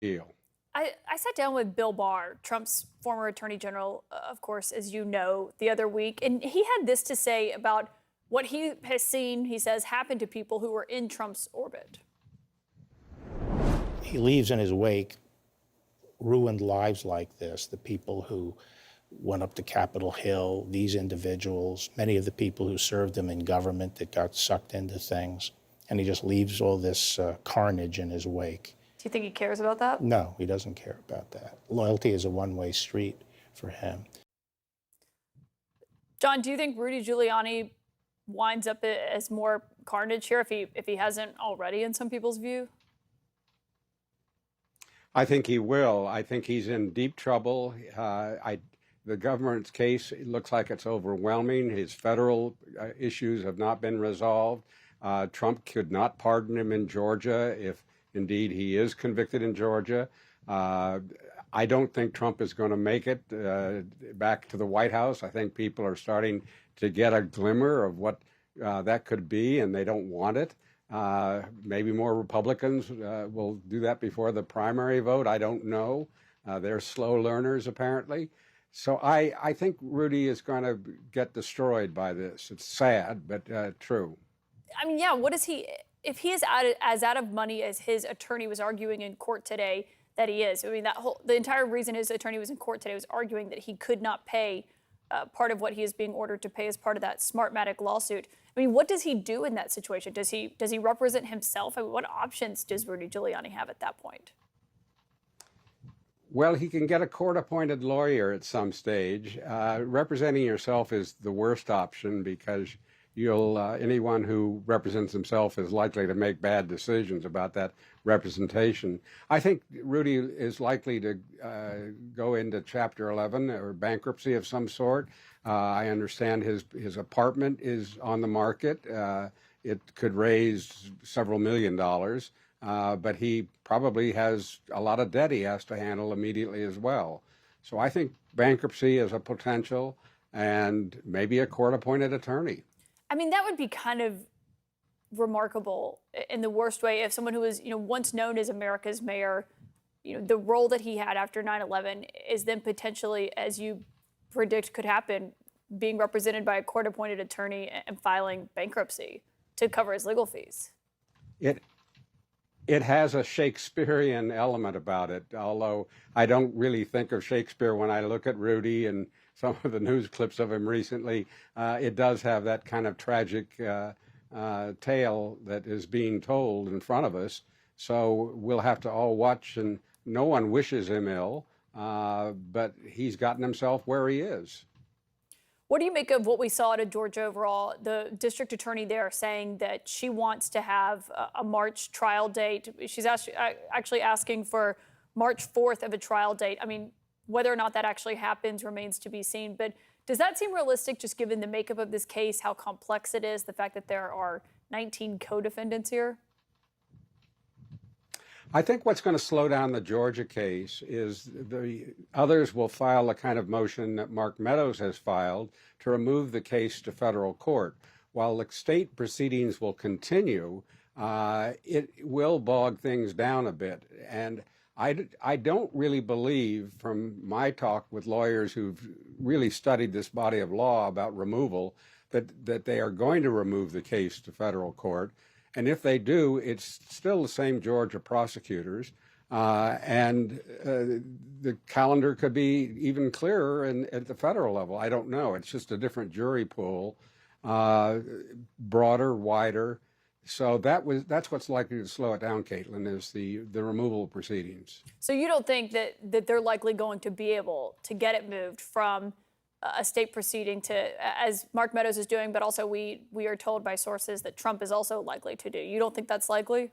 deal. I sat down with Bill Barr, Trump's former attorney general, of course, as you know, the other week, and he had this to say about what he has seen, he says, happen to people who were in Trump's orbit. He leaves in his wake ruined lives like this, the people who went up to Capitol Hill, these individuals, many of the people who served him in government that got sucked into things, and he just leaves all this carnage in his wake. Do you think he cares about that? No, he doesn't care about that. Loyalty is a one-way street for him. John, do you think Rudy Giuliani winds up as more carnage here if he hasn't already in some people's view? I think he will. I think he's in deep trouble. The government's case, it looks like it's overwhelming. His federal issues have not been resolved. Trump could not pardon him in Georgia if indeed he is convicted in Georgia. I don't think Trump is going to make it back to the White House. I think people are starting to get a glimmer of what that could be, and they don't want it. Maybe more Republicans will do that before the primary vote. I don't know. They're slow learners, apparently. So I think Rudy is going to get destroyed by this. It's sad, but true. I mean, yeah, what is he, if he is as out of money as his attorney was arguing in court today that he is, I mean, the entire reason his attorney was in court today was arguing that he could not pay part of what he is being ordered to pay as part of that Smartmatic lawsuit. I mean, what does he do in that situation? Does he represent himself? I mean, what options does Rudy Giuliani have at that point? Well, he can get a court-appointed lawyer at some stage. Representing yourself is the worst option because anyone who represents himself is likely to make bad decisions about that representation. I think Rudy is likely to go into Chapter 11 or bankruptcy of some sort. I understand his apartment is on the market. It could raise several $1,000,000. But he probably has a lot of debt he has to handle immediately as well. So I think bankruptcy is a potential and maybe a court-appointed attorney. I mean, that would be kind of remarkable in the worst way if someone who was, once known as America's mayor, the role that he had after 9/11 is then potentially, as you predict could happen, being represented by a court-appointed attorney and filing bankruptcy to cover his legal fees. It has a Shakespearean element about it, although I don't really think of Shakespeare when I look at Rudy and some of the news clips of him recently. It does have that kind of tragic tale that is being told in front of us. So we'll have to all watch, and no one wishes him ill, but he's gotten himself where he is. What do you make of what we saw out of Georgia overall? The district attorney there saying that she wants to have a March trial date. She's actually asking for March 4th of a trial date. I mean, whether or not that actually happens remains to be seen. But does that seem realistic, just given the makeup of this case, how complex it is, the fact that there are 19 co-defendants here? I think what's going to slow down the Georgia case is the others will file a kind of motion that Mark Meadows has filed to remove the case to federal court. While the state proceedings will continue, it will bog things down a bit. And I don't really believe, from my talk with lawyers who've really studied this body of law about removal, that they are going to remove the case to federal court. And if they do, it's still the same Georgia prosecutors, and the calendar could be even clearer at the federal level. I don't know. It's just a different jury pool, broader, wider. So that's what's likely to slow it down, Caitlin, is the removal proceedings. So you don't think that they're likely going to be able to get it moved from a state proceeding to, as Mark Meadows is doing, but also we are told by sources that Trump is also likely to do. You don't think that's likely?